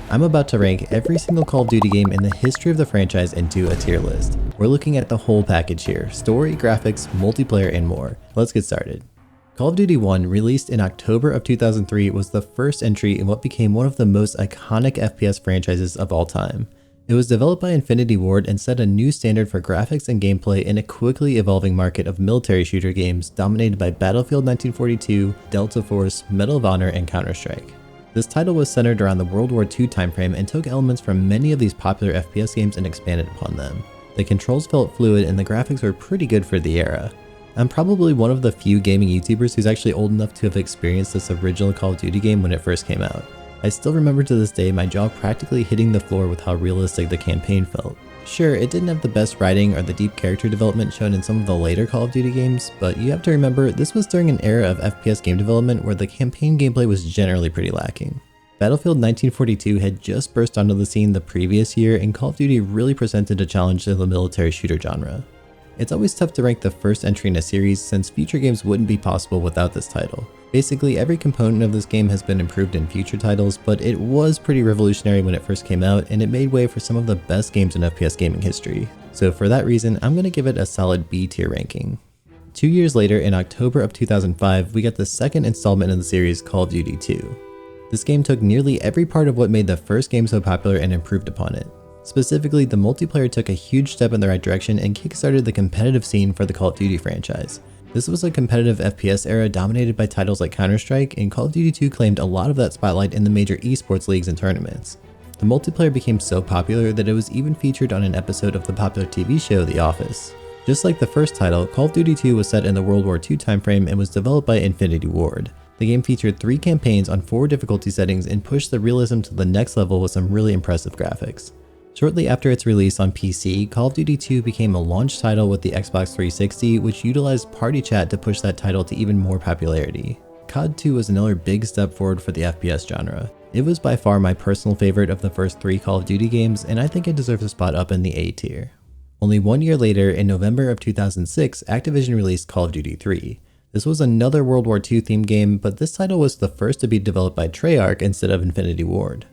I'm about to rank every single Call of Duty game in the history of the franchise into a tier list. We're looking at the whole package here: story, graphics, multiplayer, and more. Let's get started. Call of Duty 1, released in October of 2003, was the first entry in what became one of the most iconic FPS franchises of all time. It was developed by Infinity Ward and set a new standard for graphics and gameplay in a quickly evolving market of military shooter games dominated by Battlefield 1942, Delta Force, Medal of Honor, and Counter-Strike. This title was centered around the World War II timeframe and took elements from many of these popular FPS games and expanded upon them. The controls felt fluid and the graphics were pretty good for the era. I'm probably one of the few gaming YouTubers who's actually old enough to have experienced this original Call of Duty game when it first came out. I still remember to this day my jaw practically hitting the floor with how realistic the campaign felt. Sure, it didn't have the best writing or the deep character development shown in some of the later Call of Duty games, but you have to remember this was during an era of FPS game development where the campaign gameplay was generally pretty lacking. Battlefield 1942 had just burst onto the scene the previous year, and Call of Duty really presented a challenge to the military shooter genre. It's always tough to rank the first entry in a series since future games wouldn't be possible without this title. Basically, every component of this game has been improved in future titles, but it was pretty revolutionary when it first came out, and it made way for some of the best games in FPS gaming history. So for that reason, I'm going to give it a solid B tier ranking. 2 years later, in October of 2005, we got the second installment in the series, Call of Duty 2. This game took nearly every part of what made the first game so popular and improved upon it. Specifically, the multiplayer took a huge step in the right direction and kickstarted the competitive scene for the Call of Duty franchise. This was a competitive FPS era dominated by titles like Counter-Strike, and Call of Duty 2 claimed a lot of that spotlight in the major esports leagues and tournaments. The multiplayer became so popular that it was even featured on an episode of the popular TV show The Office. Just like the first title, Call of Duty 2 was set in the World War II timeframe and was developed by Infinity Ward. The game featured 3 campaigns on 4 difficulty settings and pushed the realism to the next level with some really impressive graphics. Shortly after its release on PC, Call of Duty 2 became a launch title with the Xbox 360, which utilized party chat to push that title to even more popularity. COD 2 was another big step forward for the FPS genre. It was by far my personal favorite of the first 3 Call of Duty games, and I think it deserves a spot up in the A tier. Only 1 year later, in November of 2006, Activision released Call of Duty 3. This was another World War II themed game, but this title was the first to be developed by Treyarch instead of Infinity Ward.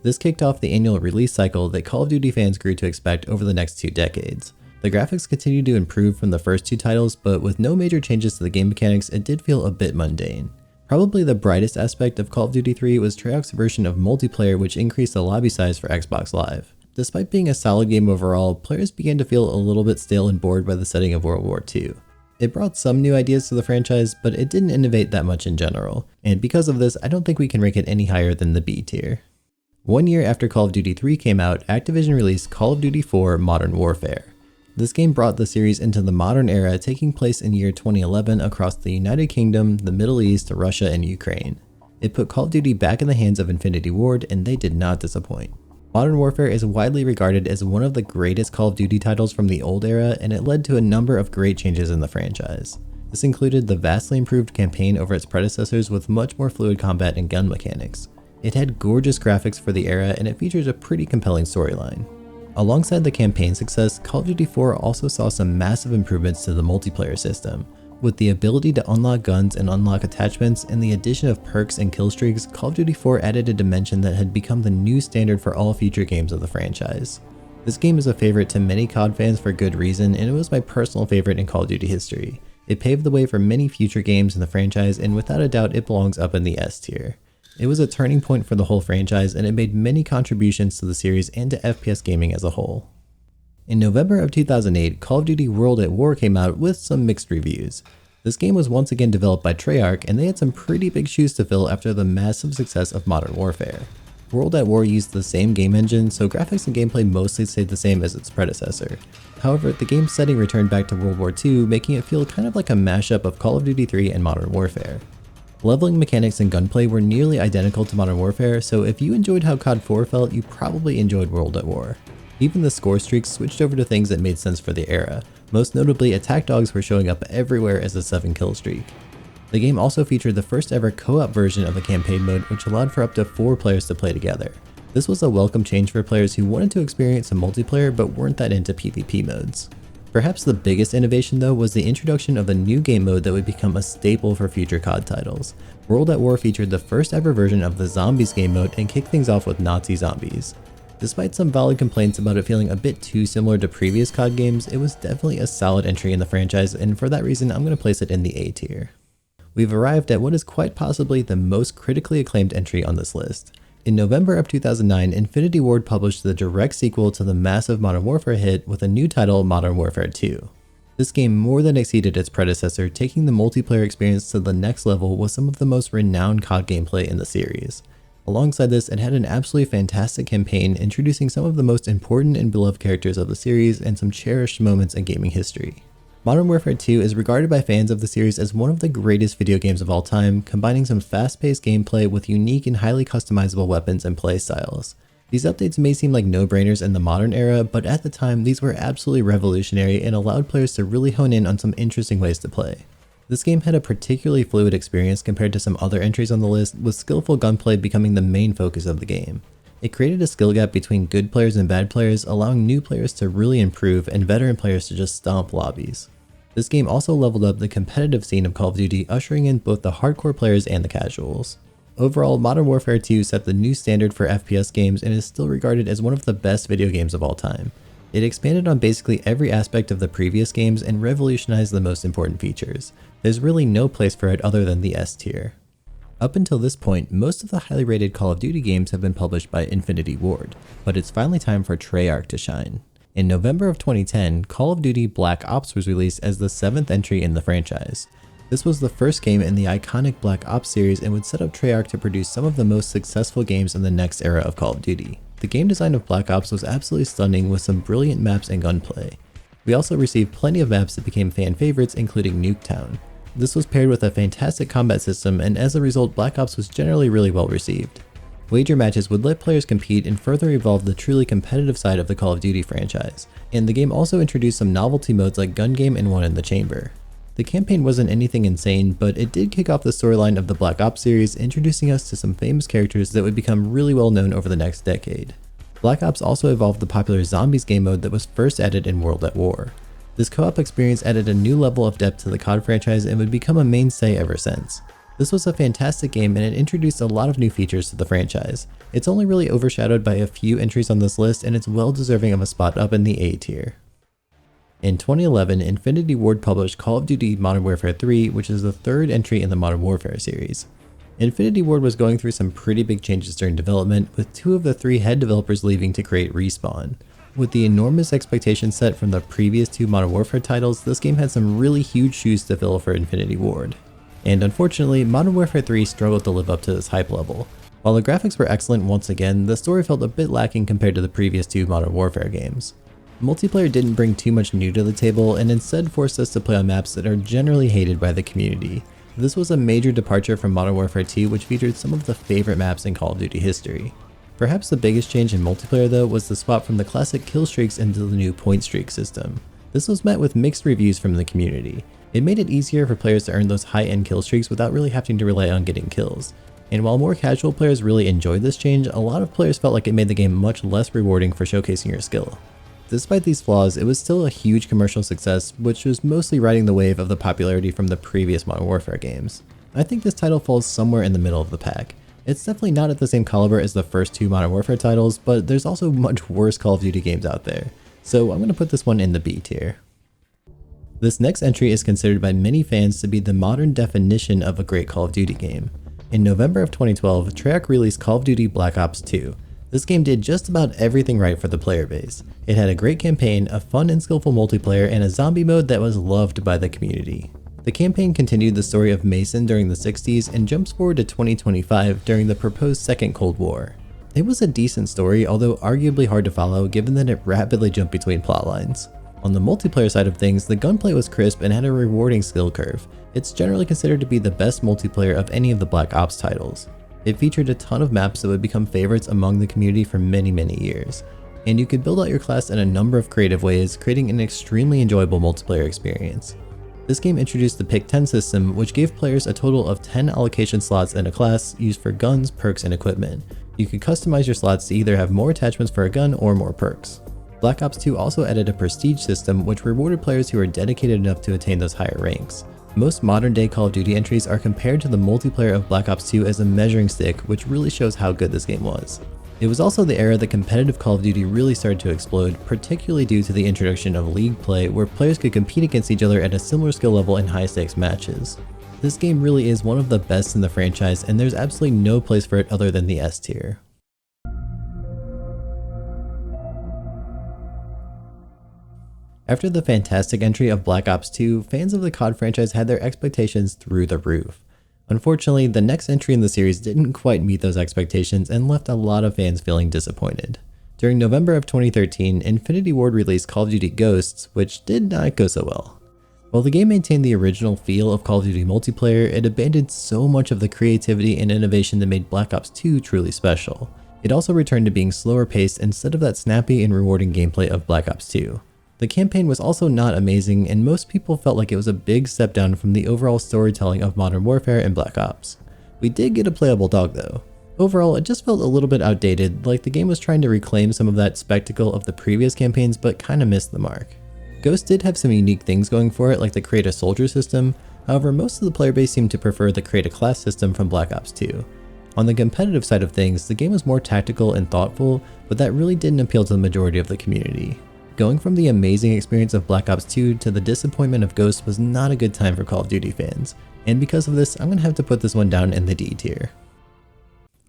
This kicked off the annual release cycle that Call of Duty fans grew to expect over the next 2 decades. The graphics continued to improve from the first 2 titles, but with no major changes to the game mechanics, it did feel a bit mundane. Probably the brightest aspect of Call of Duty 3 was Treyarch's version of multiplayer, which increased the lobby size for Xbox Live. Despite being a solid game overall, players began to feel a little bit stale and bored by the setting of World War II. It brought some new ideas to the franchise, but it didn't innovate that much in general, and because of this, I don't think we can rank it any higher than the B tier. 1 year after Call of Duty 3 came out, Activision released Call of Duty 4 Modern Warfare. This game brought the series into the modern era, taking place in year 2011 across the United Kingdom, the Middle East, Russia, and Ukraine. It put Call of Duty back in the hands of Infinity Ward, and they did not disappoint. Modern Warfare is widely regarded as one of the greatest Call of Duty titles from the old era, and it led to a number of great changes in the franchise. This included the vastly improved campaign over its predecessors with much more fluid combat and gun mechanics. It had gorgeous graphics for the era, and it features a pretty compelling storyline. Alongside the campaign success, Call of Duty 4 also saw some massive improvements to the multiplayer system. With the ability to unlock guns and unlock attachments and the addition of perks and killstreaks, Call of Duty 4 added a dimension that had become the new standard for all future games of the franchise. This game is a favorite to many COD fans for good reason, and it was my personal favorite in Call of Duty history. It paved the way for many future games in the franchise, and without a doubt it belongs up in the S tier. It was a turning point for the whole franchise, and it made many contributions to the series and to FPS gaming as a whole. In November of 2008, Call of Duty World at War came out with some mixed reviews. This game was once again developed by Treyarch, and they had some pretty big shoes to fill after the massive success of Modern Warfare. World at War used the same game engine, so graphics and gameplay mostly stayed the same as its predecessor. However, the game's setting returned back to World War II, making it feel kind of like a mashup of Call of Duty 3 and Modern Warfare. Leveling mechanics and gunplay were nearly identical to Modern Warfare, so if you enjoyed how COD 4 felt, you probably enjoyed World at War. Even the score streaks switched over to things that made sense for the era. Most notably, attack dogs were showing up everywhere as a 7-kill streak. The game also featured the first ever co-op version of the campaign mode, which allowed for up to 4 players to play together. This was a welcome change for players who wanted to experience some multiplayer but weren't that into PvP modes. Perhaps the biggest innovation though was the introduction of a new game mode that would become a staple for future COD titles. World at War featured the first ever version of the Zombies game mode and kicked things off with Nazi zombies. Despite some valid complaints about it feeling a bit too similar to previous COD games, it was definitely a solid entry in the franchise, and for that reason I'm going to place it in the A tier. We've arrived at what is quite possibly the most critically acclaimed entry on this list. In November of 2009, Infinity Ward published the direct sequel to the massive Modern Warfare hit with a new title, Modern Warfare 2. This game more than exceeded its predecessor, taking the multiplayer experience to the next level with some of the most renowned COD gameplay in the series. Alongside this, it had an absolutely fantastic campaign introducing some of the most important and beloved characters of the series and some cherished moments in gaming history. Modern Warfare 2 is regarded by fans of the series as one of the greatest video games of all time, combining some fast-paced gameplay with unique and highly customizable weapons and play styles. These updates may seem like no-brainers in the modern era, but at the time these were absolutely revolutionary and allowed players to really hone in on some interesting ways to play. This game had a particularly fluid experience compared to some other entries on the list, with skillful gunplay becoming the main focus of the game. It created a skill gap between good players and bad players, allowing new players to really improve and veteran players to just stomp lobbies. This game also leveled up the competitive scene of Call of Duty, ushering in both the hardcore players and the casuals. Overall, Modern Warfare 2 set the new standard for FPS games and is still regarded as one of the best video games of all time. It expanded on basically every aspect of the previous games and revolutionized the most important features. There's really no place for it other than the S tier. Up until this point, most of the highly rated Call of Duty games have been published by Infinity Ward, but it's finally time for Treyarch to shine. In November of 2010, Call of Duty Black Ops was released as the 7th entry in the franchise. This was the first game in the iconic Black Ops series and would set up Treyarch to produce some of the most successful games in the next era of Call of Duty. The game design of Black Ops was absolutely stunning with some brilliant maps and gunplay. We also received plenty of maps that became fan favorites, including Nuketown. This was paired with a fantastic combat system, and as a result Black Ops was generally really well received. Wager matches would let players compete and further evolve the truly competitive side of the Call of Duty franchise, and the game also introduced some novelty modes like Gun Game and One in the Chamber. The campaign wasn't anything insane, but it did kick off the storyline of the Black Ops series, introducing us to some famous characters that would become really well known over the next decade. Black Ops also evolved the popular Zombies game mode that was first added in World at War. This co-op experience added a new level of depth to the COD franchise and would become a mainstay ever since. This was a fantastic game and it introduced a lot of new features to the franchise. It's only really overshadowed by a few entries on this list, and it's well deserving of a spot up in the A tier. In 2011, Infinity Ward published Call of Duty Modern Warfare 3, which is the third entry in the Modern Warfare series. Infinity Ward was going through some pretty big changes during development, with 2 of the 3 head developers leaving to create Respawn. With the enormous expectations set from the previous 2 Modern Warfare titles, this game had some really huge shoes to fill for Infinity Ward. And unfortunately, Modern Warfare 3 struggled to live up to this hype level. While the graphics were excellent once again, the story felt a bit lacking compared to the previous 2 Modern Warfare games. Multiplayer didn't bring too much new to the table and instead forced us to play on maps that are generally hated by the community. This was a major departure from Modern Warfare 2, which featured some of the favorite maps in Call of Duty history. Perhaps the biggest change in multiplayer though was the swap from the classic kill streaks into the new point streak system. This was met with mixed reviews from the community. It made it easier for players to earn those high-end kill streaks without really having to rely on getting kills. And while more casual players really enjoyed this change, a lot of players felt like it made the game much less rewarding for showcasing your skill. Despite these flaws, it was still a huge commercial success, which was mostly riding the wave of the popularity from the previous Modern Warfare games. I think this title falls somewhere in the middle of the pack. It's definitely not at the same caliber as the first 2 Modern Warfare titles, but there's also much worse Call of Duty games out there. So I'm going to put this one in the B tier. This next entry is considered by many fans to be the modern definition of a great Call of Duty game. In November of 2012, Treyarch released Call of Duty Black Ops 2. This game did just about everything right for the player base. It had a great campaign, a fun and skillful multiplayer, and a zombie mode that was loved by the community. The campaign continued the story of Mason during the 60s and jumps forward to 2025 during the proposed Second Cold War. It was a decent story, although arguably hard to follow given that it rapidly jumped between plotlines. On the multiplayer side of things, the gunplay was crisp and had a rewarding skill curve. It's generally considered to be the best multiplayer of any of the Black Ops titles. It featured a ton of maps that would become favorites among the community for many years. And you could build out your class in a number of creative ways, creating an extremely enjoyable multiplayer experience. This game introduced the Pick 10 system, which gave players a total of 10 allocation slots in a class used for guns, perks, and equipment. You could customize your slots to either have more attachments for a gun or more perks. Black Ops 2 also added a prestige system which rewarded players who were dedicated enough to attain those higher ranks. Most modern day Call of Duty entries are compared to the multiplayer of Black Ops 2 as a measuring stick, which really shows how good this game was. It was also the era that competitive Call of Duty really started to explode, particularly due to the introduction of League play, where players could compete against each other at a similar skill level in high stakes matches. This game really is one of the best in the franchise, and there's absolutely no place for it other than the S tier. After the fantastic entry of Black Ops 2, fans of the COD franchise had their expectations through the roof. Unfortunately, the next entry in the series didn't quite meet those expectations and left a lot of fans feeling disappointed. During November of 2013, Infinity Ward released Call of Duty Ghosts, which did not go so well. While the game maintained the original feel of Call of Duty multiplayer, it abandoned so much of the creativity and innovation that made Black Ops 2 truly special. It also returned to being slower paced instead of that snappy and rewarding gameplay of Black Ops 2. The campaign was also not amazing, and most people felt like it was a big step down from the overall storytelling of Modern Warfare and Black Ops. We did get a playable dog though. Overall, it just felt a little bit outdated, like the game was trying to reclaim some of that spectacle of the previous campaigns but kinda missed the mark. Ghost did have some unique things going for it, like the Create a Soldier system. However, most of the player base seemed to prefer the Create a Class system from Black Ops 2. On the competitive side of things, the game was more tactical and thoughtful, but that really didn't appeal to the majority of the community. Going from the amazing experience of Black Ops 2 to the disappointment of Ghost was not a good time for Call of Duty fans, and because of this, I'm going to have to put this one down in the D tier.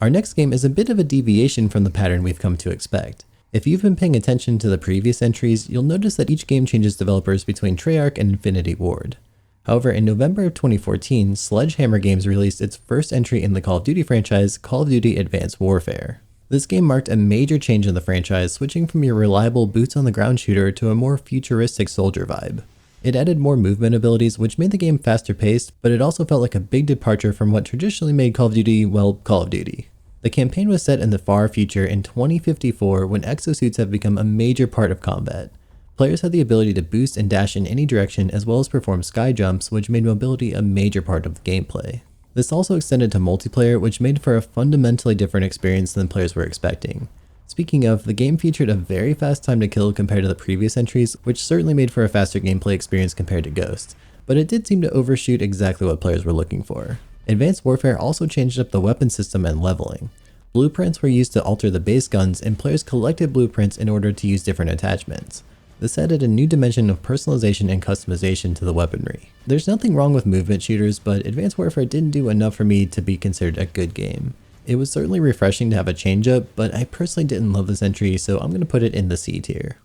Our next game is a bit of a deviation from the pattern we've come to expect. If you've been paying attention to the previous entries, you'll notice that each game changes developers between Treyarch and Infinity Ward. However, in November of 2014, Sledgehammer Games released its first entry in the Call of Duty franchise, Call of Duty Advanced Warfare. This game marked a major change in the franchise, switching from your reliable boots-on-the-ground shooter to a more futuristic soldier vibe. It added more movement abilities, which made the game faster paced, but it also felt like a big departure from what traditionally made Call of Duty, well, Call of Duty. The campaign was set in the far future in 2054 when exosuits have become a major part of combat. Players had the ability to boost and dash in any direction as well as perform sky jumps, which made mobility a major part of the gameplay. This also extended to multiplayer, which made for a fundamentally different experience than players were expecting. Speaking of, the game featured a very fast time to kill compared to the previous entries, which certainly made for a faster gameplay experience compared to Ghost, but it did seem to overshoot exactly what players were looking for. Advanced Warfare also changed up the weapon system and leveling. Blueprints were used to alter the base guns, and players collected blueprints in order to use different attachments. This added a new dimension of personalization and customization to the weaponry. There's nothing wrong with movement shooters, but Advanced Warfare didn't do enough for me to be considered a good game. It was certainly refreshing to have a change up, but I personally didn't love this entry, so I'm going to put it in the C tier.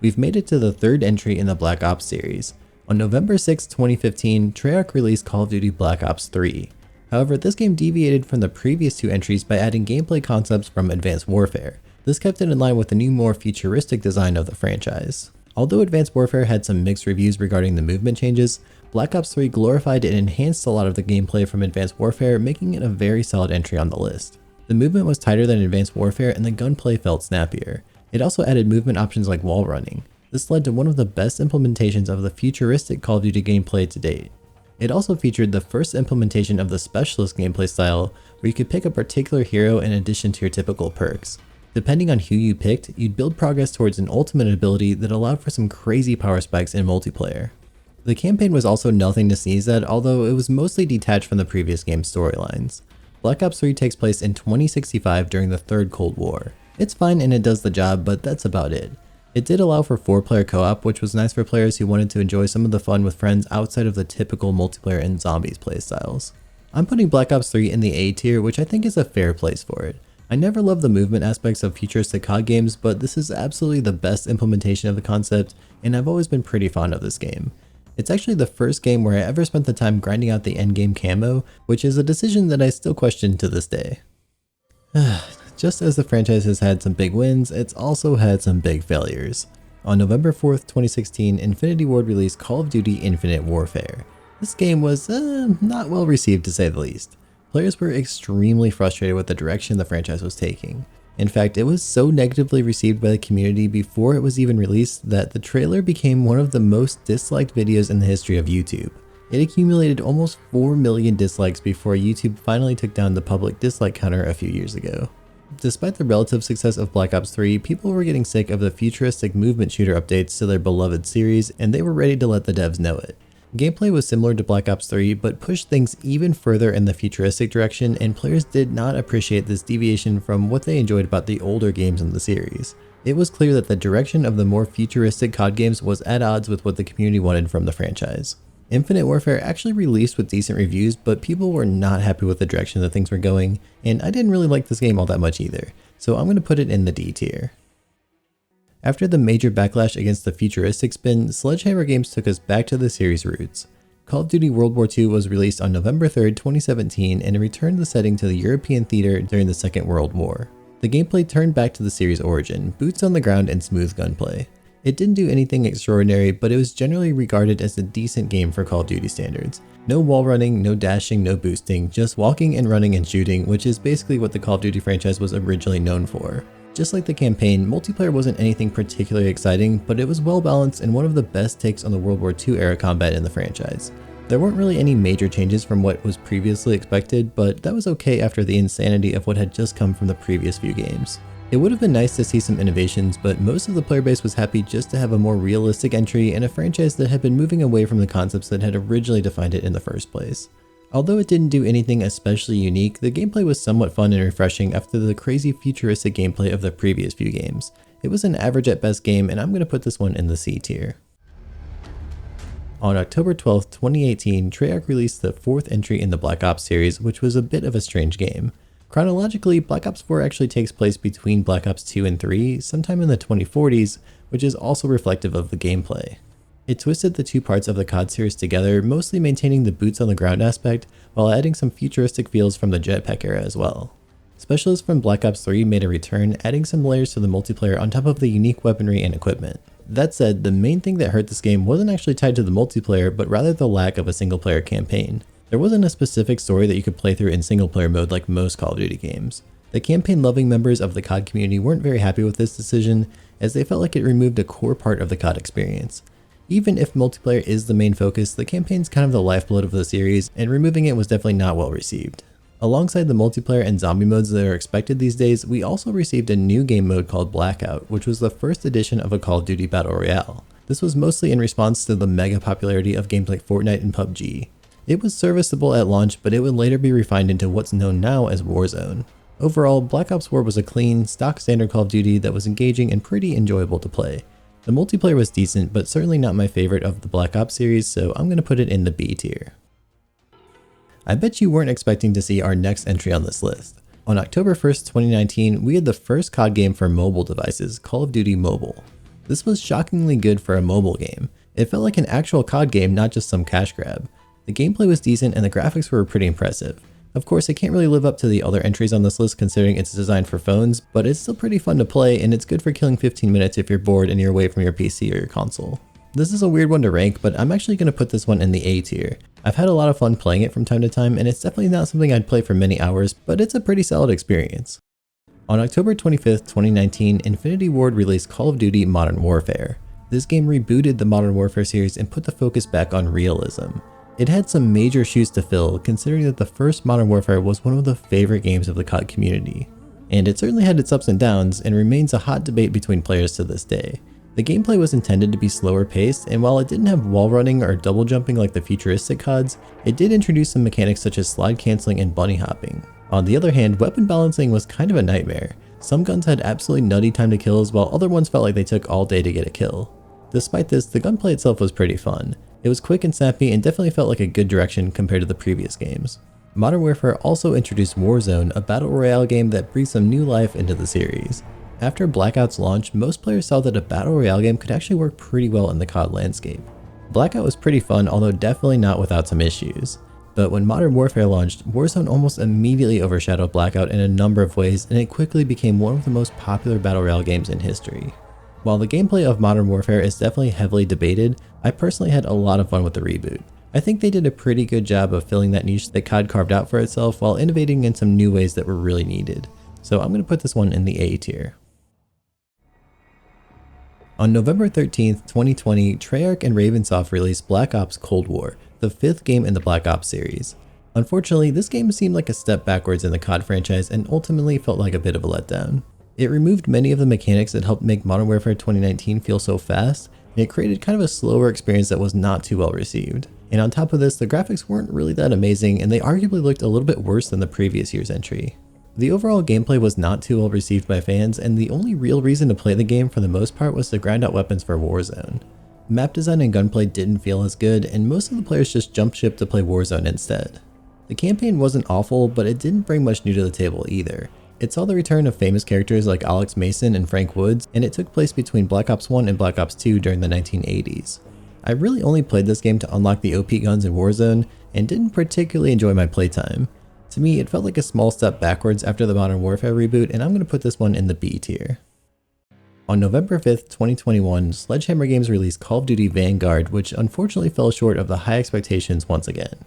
We've made it to the third entry in the Black Ops series. On November 6, 2015, Treyarch released Call of Duty Black Ops 3. However, this game deviated from the previous two entries by adding gameplay concepts from Advanced Warfare. This kept it in line with the new, more futuristic design of the franchise. Although Advanced Warfare had some mixed reviews regarding the movement changes, Black Ops 3 glorified and enhanced a lot of the gameplay from Advanced Warfare, making it a very solid entry on the list. The movement was tighter than Advanced Warfare and the gunplay felt snappier. It also added movement options like wall running. This led to one of the best implementations of the futuristic Call of Duty gameplay to date. It also featured the first implementation of the specialist gameplay style, where you could pick a particular hero in addition to your typical perks. Depending on who you picked, you'd build progress towards an ultimate ability that allowed for some crazy power spikes in multiplayer. The campaign was also nothing to sneeze at, although it was mostly detached from the previous game's storylines. Black Ops 3 takes place in 2065 during the Third Cold War. It's fine and it does the job, but that's about it. It did allow for 4-player co-op, which was nice for players who wanted to enjoy some of the fun with friends outside of the typical multiplayer and zombies playstyles. I'm putting Black Ops 3 in the A tier, which I think is a fair place for it. I never loved the movement aspects of futuristic COD games, but this is absolutely the best implementation of the concept, and I've always been pretty fond of this game. It's actually the first game where I ever spent the time grinding out the endgame camo, which is a decision that I still question to this day. Just as the franchise has had some big wins, it's also had some big failures. On November 4th, 2016, Infinity Ward released Call of Duty Infinite Warfare. This game was not well received to say the least. Players were extremely frustrated with the direction the franchise was taking. In fact, it was so negatively received by the community before it was even released that the trailer became one of the most disliked videos in the history of YouTube. It accumulated almost 4 million dislikes before YouTube finally took down the public dislike counter a few years ago. Despite the relative success of Black Ops 3, people were getting sick of the futuristic movement shooter updates to their beloved series, and they were ready to let the devs know it. Gameplay was similar to Black Ops 3, but pushed things even further in the futuristic direction, and players did not appreciate this deviation from what they enjoyed about the older games in the series. It was clear that the direction of the more futuristic COD games was at odds with what the community wanted from the franchise. Infinite Warfare actually released with decent reviews, but people were not happy with the direction that things were going, and I didn't really like this game all that much either, so I'm going to put it in the D tier. After the major backlash against the futuristic spin, Sledgehammer Games took us back to the series' roots. Call of Duty World War II was released on November 3rd, 2017, and it returned the setting to the European theater during the Second World War. The gameplay turned back to the series' origin, boots on the ground and smooth gunplay. It didn't do anything extraordinary, but it was generally regarded as a decent game for Call of Duty standards. No wall running, no dashing, no boosting, just walking and running and shooting, which is basically what the Call of Duty franchise was originally known for. Just like the campaign, multiplayer wasn't anything particularly exciting, but it was well balanced and one of the best takes on the World War II era combat in the franchise. There weren't really any major changes from what was previously expected, but that was okay after the insanity of what had just come from the previous few games. It would have been nice to see some innovations, but most of the player base was happy just to have a more realistic entry in a franchise that had been moving away from the concepts that had originally defined it in the first place. Although it didn't do anything especially unique, the gameplay was somewhat fun and refreshing after the crazy futuristic gameplay of the previous few games. It was an average at best game, and I'm going to put this one in the C tier. On October 12, 2018, Treyarch released the fourth entry in the Black Ops series, which was a bit of a strange game. Chronologically, Black Ops 4 actually takes place between Black Ops 2 and 3, sometime in the 2040s, which is also reflective of the gameplay. It twisted the two parts of the COD series together, mostly maintaining the boots on the ground aspect, while adding some futuristic feels from the jetpack era as well. Specialists from Black Ops 3 made a return, adding some layers to the multiplayer on top of the unique weaponry and equipment. That said, the main thing that hurt this game wasn't actually tied to the multiplayer, but rather the lack of a single player campaign. There wasn't a specific story that you could play through in single player mode like most Call of Duty games. The campaign-loving members of the COD community weren't very happy with this decision, as they felt like it removed a core part of the COD experience. Even if multiplayer is the main focus, the campaign's kind of the lifeblood of the series, and removing it was definitely not well received. Alongside the multiplayer and zombie modes that are expected these days, we also received a new game mode called Blackout, which was the first edition of a Call of Duty Battle Royale. This was mostly in response to the mega popularity of games like Fortnite and PUBG. It was serviceable at launch, but it would later be refined into what's known now as Warzone. Overall, Black Ops 4 was a clean, stock standard Call of Duty that was engaging and pretty enjoyable to play. The multiplayer was decent, but certainly not my favorite of the Black Ops series, so I'm going to put it in the B tier. I bet you weren't expecting to see our next entry on this list. On October 1st, 2019, we had the first COD game for mobile devices, Call of Duty Mobile. This was shockingly good for a mobile game. It felt like an actual COD game, not just some cash grab. The gameplay was decent and the graphics were pretty impressive. Of course, it can't really live up to the other entries on this list considering it's designed for phones, but it's still pretty fun to play and it's good for killing 15 minutes if you're bored and you're away from your PC or your console. This is a weird one to rank, but I'm actually going to put this one in the A tier. I've had a lot of fun playing it from time to time, and it's definitely not something I'd play for many hours, but it's a pretty solid experience. On October 25th, 2019, Infinity Ward released Call of Duty Modern Warfare. This game rebooted the Modern Warfare series and put the focus back on realism. It had some major shoes to fill, considering that the first Modern Warfare was one of the favorite games of the COD community. And it certainly had its ups and downs, and remains a hot debate between players to this day. The gameplay was intended to be slower paced, and while it didn't have wall running or double jumping like the futuristic CODs, it did introduce some mechanics such as slide canceling and bunny hopping. On the other hand, weapon balancing was kind of a nightmare. Some guns had absolutely nutty time to kills, while other ones felt like they took all day to get a kill. Despite this, the gunplay itself was pretty fun. It was quick and snappy and definitely felt like a good direction compared to the previous games. Modern Warfare also introduced Warzone, a battle royale game that breathed some new life into the series. After Blackout's launch, most players saw that a battle royale game could actually work pretty well in the COD landscape. Blackout was pretty fun, although definitely not without some issues. But when Modern Warfare launched, Warzone almost immediately overshadowed Blackout in a number of ways, and it quickly became one of the most popular battle royale games in history. While the gameplay of Modern Warfare is definitely heavily debated, I personally had a lot of fun with the reboot. I think they did a pretty good job of filling that niche that COD carved out for itself while innovating in some new ways that were really needed. So I'm going to put this one in the A tier. On November 13th, 2020, Treyarch and Ravensoft released Black Ops Cold War, the fifth game in the Black Ops series. Unfortunately, this game seemed like a step backwards in the COD franchise and ultimately felt like a bit of a letdown. It removed many of the mechanics that helped make Modern Warfare 2019 feel so fast, and it created kind of a slower experience that was not too well received. And on top of this, the graphics weren't really that amazing, and they arguably looked a little bit worse than the previous year's entry. The overall gameplay was not too well received by fans, and the only real reason to play the game for the most part was to grind out weapons for Warzone. Map design and gunplay didn't feel as good, and most of the players just jumped ship to play Warzone instead. The campaign wasn't awful, but it didn't bring much new to the table either. It saw the return of famous characters like Alex Mason and Frank Woods, and it took place between Black Ops 1 and Black Ops 2 during the 1980s. I really only played this game to unlock the OP guns in Warzone, and didn't particularly enjoy my playtime. To me, it felt like a small step backwards after the Modern Warfare reboot, and I'm going to put this one in the B tier. On November 5th, 2021, Sledgehammer Games released Call of Duty Vanguard, which unfortunately fell short of the high expectations once again.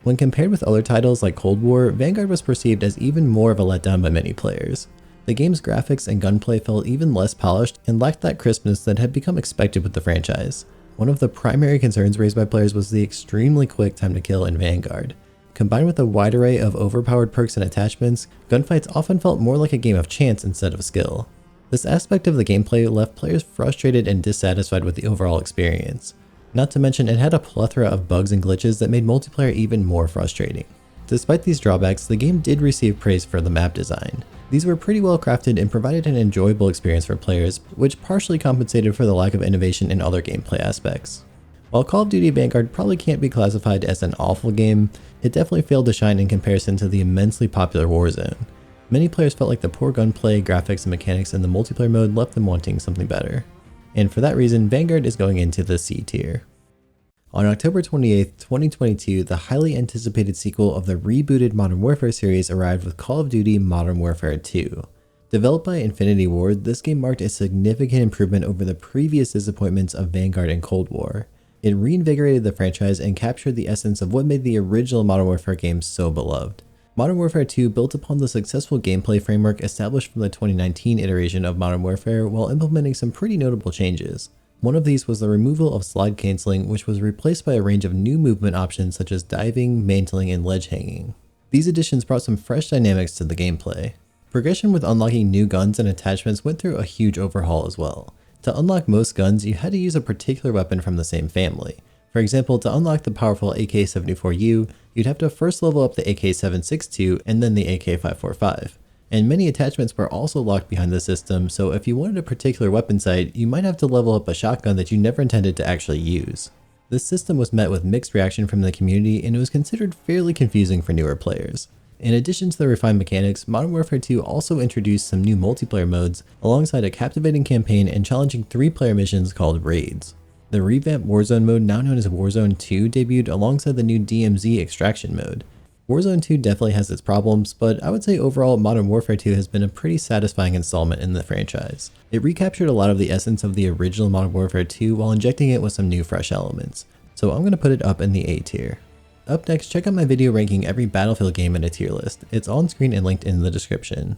When compared with other titles like Cold War, Vanguard was perceived as even more of a letdown by many players. The game's graphics and gunplay felt even less polished and lacked that crispness that had become expected with the franchise. One of the primary concerns raised by players was the extremely quick time to kill in Vanguard. Combined with a wide array of overpowered perks and attachments, gunfights often felt more like a game of chance instead of skill. This aspect of the gameplay left players frustrated and dissatisfied with the overall experience. Not to mention, it had a plethora of bugs and glitches that made multiplayer even more frustrating. Despite these drawbacks, the game did receive praise for the map design. These were pretty well crafted and provided an enjoyable experience for players, which partially compensated for the lack of innovation in other gameplay aspects. While Call of Duty Vanguard probably can't be classified as an awful game, it definitely failed to shine in comparison to the immensely popular Warzone. Many players felt like the poor gunplay, graphics, and mechanics in the multiplayer mode left them wanting something better. And for that reason, Vanguard is going into the C tier. On October 28th, 2022, the highly anticipated sequel of the rebooted Modern Warfare series arrived with Call of Duty Modern Warfare 2. Developed by Infinity Ward, this game marked a significant improvement over the previous disappointments of Vanguard and Cold War. It reinvigorated the franchise and captured the essence of what made the original Modern Warfare games so beloved. Modern Warfare 2 built upon the successful gameplay framework established from the 2019 iteration of Modern Warfare while implementing some pretty notable changes. One of these was the removal of slide canceling, which was replaced by a range of new movement options such as diving, mantling, and ledge hanging. These additions brought some fresh dynamics to the gameplay. Progression with unlocking new guns and attachments went through a huge overhaul as well. To unlock most guns, you had to use a particular weapon from the same family. For example, to unlock the powerful AK-74U, you'd have to first level up the AK-762 and then the AK-545. And many attachments were also locked behind the system, so if you wanted a particular weapon sight, you might have to level up a shotgun that you never intended to actually use. This system was met with mixed reaction from the community, and it was considered fairly confusing for newer players. In addition to the refined mechanics, Modern Warfare 2 also introduced some new multiplayer modes, alongside a captivating campaign and challenging 3-player missions called Raids. The revamped Warzone mode, now known as Warzone 2, debuted alongside the new DMZ extraction mode. Warzone 2 definitely has its problems, but I would say overall Modern Warfare 2 has been a pretty satisfying installment in the franchise. It recaptured a lot of the essence of the original Modern Warfare 2 while injecting it with some new fresh elements, so I'm going to put it up in the A tier. Up next, check out my video ranking every Battlefield game in a tier list. It's on screen and linked in the description.